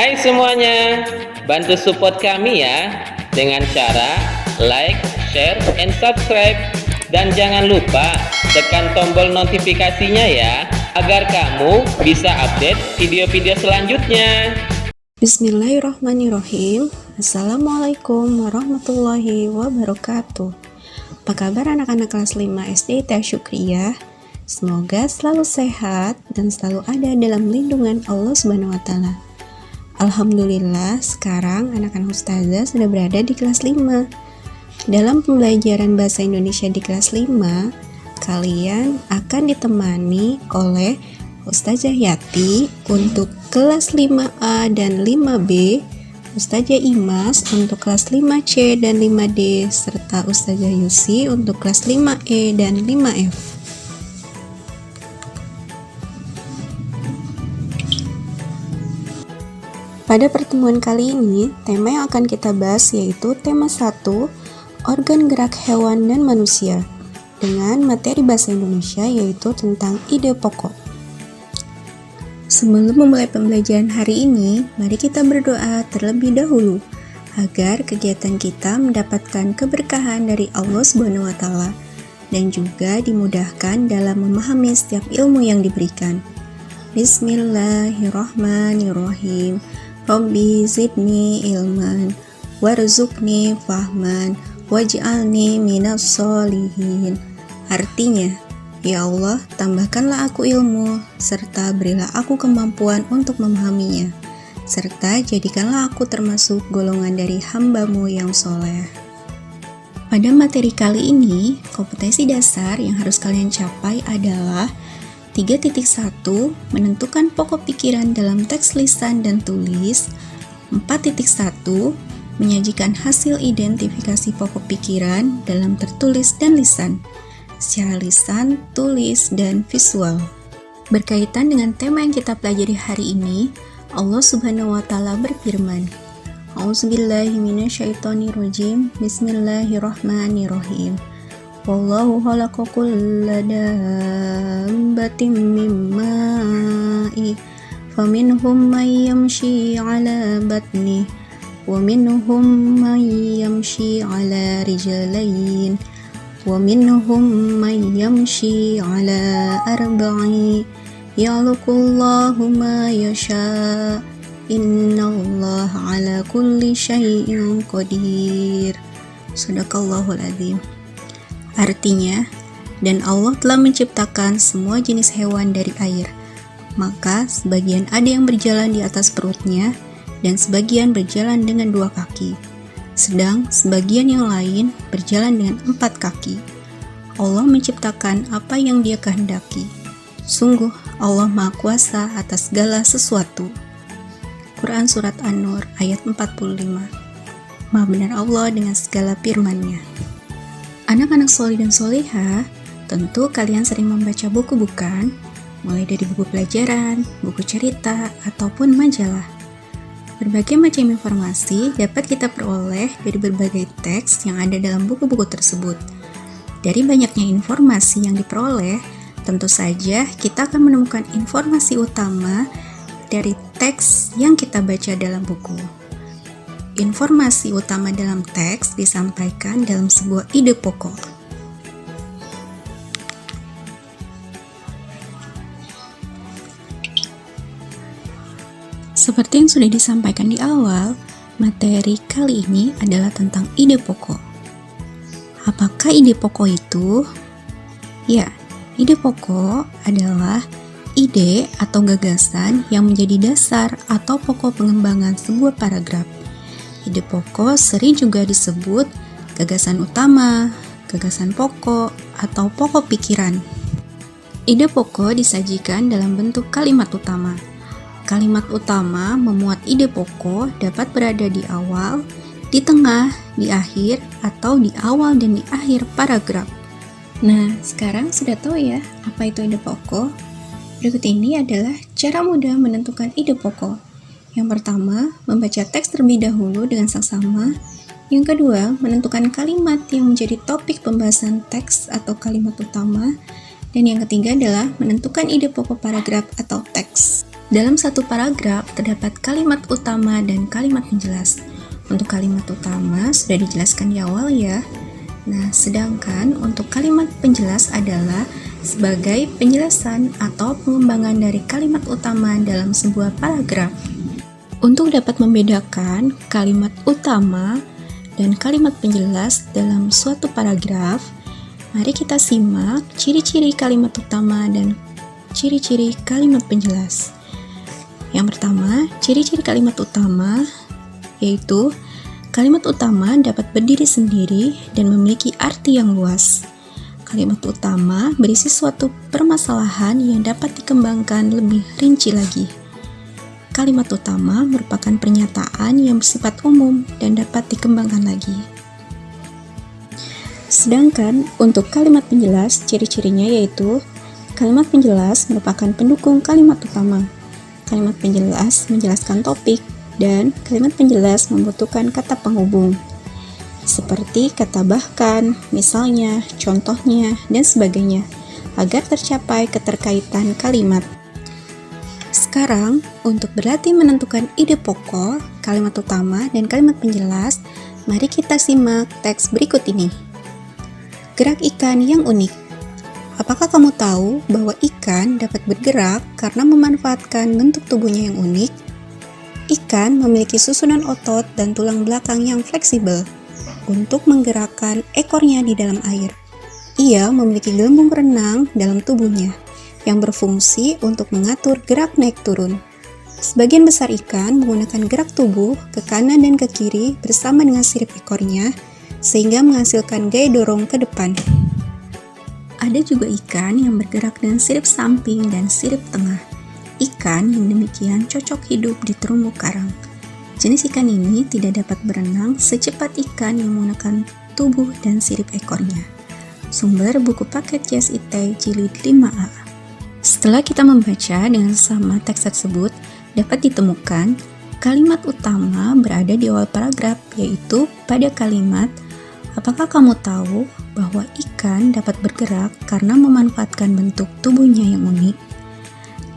Hai semuanya, bantu support kami ya dengan cara like, share, and subscribe. Dan jangan lupa tekan tombol notifikasinya ya, agar kamu bisa update video-video selanjutnya. Bismillahirrahmanirrahim. Assalamualaikum warahmatullahi wabarakatuh. Apa kabar anak-anak kelas 5 SD Tia Syukriyah? Semoga selalu sehat dan selalu ada dalam lindungan Allah Subhanahu wa taala. Alhamdulillah, sekarang anak-anak ustazah sudah berada di kelas 5. Dalam pembelajaran bahasa Indonesia di kelas 5, kalian akan ditemani oleh Ustazah Yati untuk kelas 5A dan 5B, Ustazah Imas untuk kelas 5C dan 5D, serta Ustazah Yusi untuk kelas 5E dan 5F. Pada pertemuan kali ini, tema yang akan kita bahas yaitu tema 1, organ gerak hewan dan manusia, dengan materi bahasa Indonesia yaitu tentang ide pokok. Sebelum memulai pembelajaran hari ini, mari kita berdoa terlebih dahulu agar kegiatan kita mendapatkan keberkahan dari Allah Subhanahu wa taala dan juga dimudahkan dalam memahami setiap ilmu yang diberikan. Bismillahirrahmanirrahim. Rabbi zidni ilman warzuqni fahman waj'alni minas solihin. Artinya, ya Allah, tambahkanlah aku ilmu, serta berilah aku kemampuan untuk memahaminya, serta jadikanlah aku termasuk golongan dari hamba-Mu yang soleh. Pada materi kali ini, kompetensi dasar yang harus kalian capai adalah 3.1 menentukan pokok pikiran dalam teks lisan dan tulis. 4.1 menyajikan hasil identifikasi pokok pikiran dalam tertulis dan lisan secara lisan, tulis, dan visual. Berkaitan dengan tema yang kita pelajari hari ini, Allah Subhanahu wa taala berfirman, A'udzubillahi minasyaitonirrajim. Bismillahirrahmanirrahim. Wallahu khalaqa kulla dabbatin mim ma'i faminhum man yamshi 'ala batni wa minhum man yamshi 'ala rijlayn wa minhum man yamshi 'ala arba'i ya'lakullahu ma yasha innallaha 'ala kulli syai'in qadir. Shadaqallahul azim. Artinya, dan Allah telah menciptakan semua jenis hewan dari air, maka sebagian ada yang berjalan di atas perutnya, dan sebagian berjalan dengan 2 kaki, sedang sebagian yang lain berjalan dengan 4 kaki. Allah menciptakan apa yang Dia kehendaki. Sungguh, Allah Maha Kuasa atas segala sesuatu. Quran Surat An-Nur ayat 45. Maha benar Allah dengan segala firman-Nya. Anak-anak solih dan solihah, tentu kalian sering membaca buku bukan? Mulai dari buku pelajaran, buku cerita, ataupun majalah. Berbagai macam informasi dapat kita peroleh dari berbagai teks yang ada dalam buku-buku tersebut. Dari banyaknya informasi yang diperoleh, tentu saja kita akan menemukan informasi utama dari teks yang kita baca dalam buku. Informasi utama dalam teks disampaikan dalam sebuah ide pokok. Seperti yang sudah disampaikan di awal, materi kali ini adalah tentang ide pokok. Apakah ide pokok itu? Ya, ide pokok adalah ide atau gagasan yang menjadi dasar atau pokok pengembangan sebuah paragraf. Ide pokok sering juga disebut gagasan utama, gagasan pokok, atau pokok pikiran. Ide pokok disajikan dalam bentuk kalimat utama. Kalimat utama memuat ide pokok dapat berada di awal, di tengah, di akhir, atau di awal dan di akhir paragraf. Nah, sekarang sudah tahu ya apa itu ide pokok? Berikut ini adalah cara mudah menentukan ide pokok. Yang pertama, membaca teks terlebih dahulu dengan saksama. Yang kedua, menentukan kalimat yang menjadi topik pembahasan teks atau kalimat utama. Dan yang ketiga adalah menentukan ide pokok paragraf atau teks. Dalam satu paragraf terdapat kalimat utama dan kalimat penjelas. Untuk kalimat utama sudah dijelaskan di awal ya. Nah, sedangkan untuk kalimat penjelas adalah sebagai penjelasan atau pengembangan dari kalimat utama dalam sebuah paragraf. Untuk dapat membedakan kalimat utama dan kalimat penjelas dalam suatu paragraf, mari kita simak ciri-ciri kalimat utama dan ciri-ciri kalimat penjelas. Yang pertama, ciri-ciri kalimat utama yaitu kalimat utama dapat berdiri sendiri dan memiliki arti yang luas. Kalimat utama berisi suatu permasalahan yang dapat dikembangkan lebih rinci lagi. Kalimat utama merupakan pernyataan yang bersifat umum dan dapat dikembangkan lagi. Sedangkan untuk kalimat penjelas, ciri-cirinya yaitu kalimat penjelas merupakan pendukung kalimat utama. Kalimat penjelas menjelaskan topik, dan kalimat penjelas membutuhkan kata penghubung seperti kata bahkan, misalnya, contohnya, dan sebagainya agar tercapai keterkaitan kalimat. Sekarang, untuk berlatih menentukan ide pokok, kalimat utama, dan kalimat penjelas, mari kita simak teks berikut ini. Gerak ikan yang unik. Apakah kamu tahu bahwa ikan dapat bergerak karena memanfaatkan bentuk tubuhnya yang unik? Ikan memiliki susunan otot dan tulang belakang yang fleksibel untuk menggerakkan ekornya di dalam air. Ia memiliki gelembung renang dalam tubuhnya yang berfungsi untuk mengatur gerak naik turun. Sebagian besar ikan menggunakan gerak tubuh ke kanan dan ke kiri bersama dengan sirip ekornya sehingga menghasilkan gaya dorong ke depan. Ada juga ikan yang bergerak dengan sirip samping dan sirip tengah. Ikan yang demikian cocok hidup di terumbu karang. Jenis ikan ini tidak dapat berenang secepat ikan yang menggunakan tubuh dan sirip ekornya. Sumber buku paket CSIT Jilid 5A. Setelah kita membaca dengan sama teks tersebut, dapat ditemukan kalimat utama berada di awal paragraf, yaitu pada kalimat apakah kamu tahu bahwa ikan dapat bergerak karena memanfaatkan bentuk tubuhnya yang unik?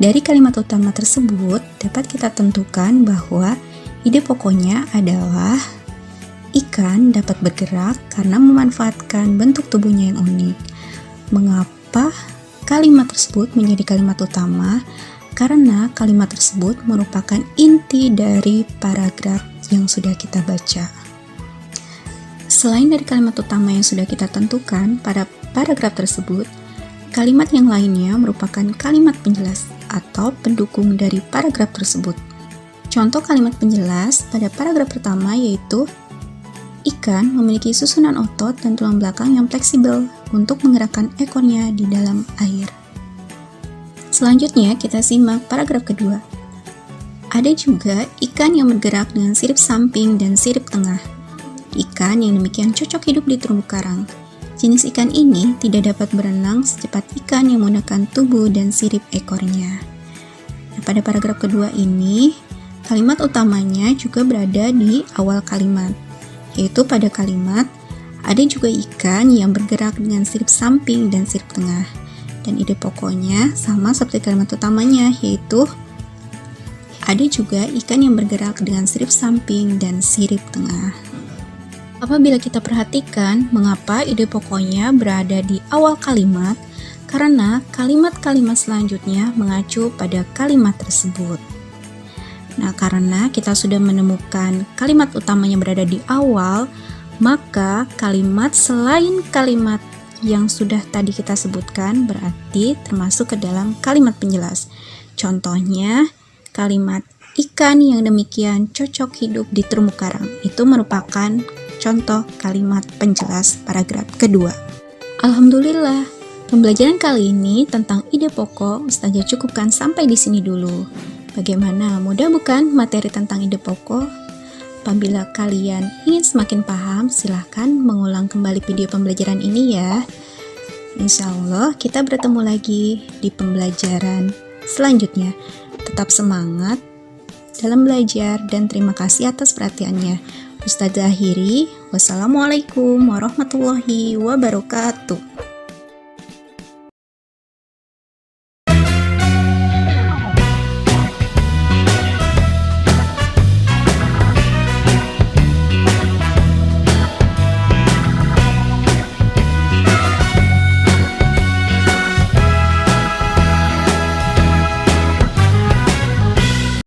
Dari kalimat utama tersebut, dapat kita tentukan bahwa ide pokoknya adalah ikan dapat bergerak karena memanfaatkan bentuk tubuhnya yang unik. Mengapa kalimat tersebut menjadi kalimat utama? Karena kalimat tersebut merupakan inti dari paragraf yang sudah kita baca. Selain dari kalimat utama yang sudah kita tentukan pada paragraf tersebut, kalimat yang lainnya merupakan kalimat penjelas atau pendukung dari paragraf tersebut. Contoh kalimat penjelas pada paragraf pertama yaitu ikan memiliki susunan otot dan tulang belakang yang fleksibel untuk menggerakkan ekornya di dalam air. Selanjutnya kita simak paragraf kedua. Ada juga ikan yang bergerak dengan sirip samping dan sirip tengah. Ikan yang demikian cocok hidup di terumbu karang. Jenis ikan ini tidak dapat berenang secepat ikan yang menggunakan tubuh dan sirip ekornya. Nah, pada paragraf kedua ini, kalimat utamanya juga berada di awal kalimat, yaitu pada kalimat ada juga ikan yang bergerak dengan sirip samping dan sirip tengah. Dan ide pokoknya sama seperti kalimat utamanya, yaitu ada juga ikan yang bergerak dengan sirip samping dan sirip tengah. Apabila kita perhatikan mengapa ide pokoknya berada di awal kalimat, karena kalimat-kalimat selanjutnya mengacu pada kalimat tersebut. Nah, karena kita sudah menemukan kalimat utamanya berada di awal, maka kalimat selain kalimat yang sudah tadi kita sebutkan berarti termasuk ke dalam kalimat penjelas. Contohnya, kalimat ikan yang demikian cocok hidup di terumbu karang itu merupakan contoh kalimat penjelas paragraf kedua. Alhamdulillah, pembelajaran kali ini tentang ide pokok Ustazah cukupkan sampai di sini dulu. Bagaimana? Mudah bukan materi tentang ide pokok? Apabila kalian ingin semakin paham, silahkan mengulang kembali video pembelajaran ini ya. Insya Allah kita bertemu lagi di pembelajaran selanjutnya. Tetap semangat dalam belajar dan terima kasih atas perhatiannya. Ustazah akhiri, wassalamualaikum warahmatullahi wabarakatuh.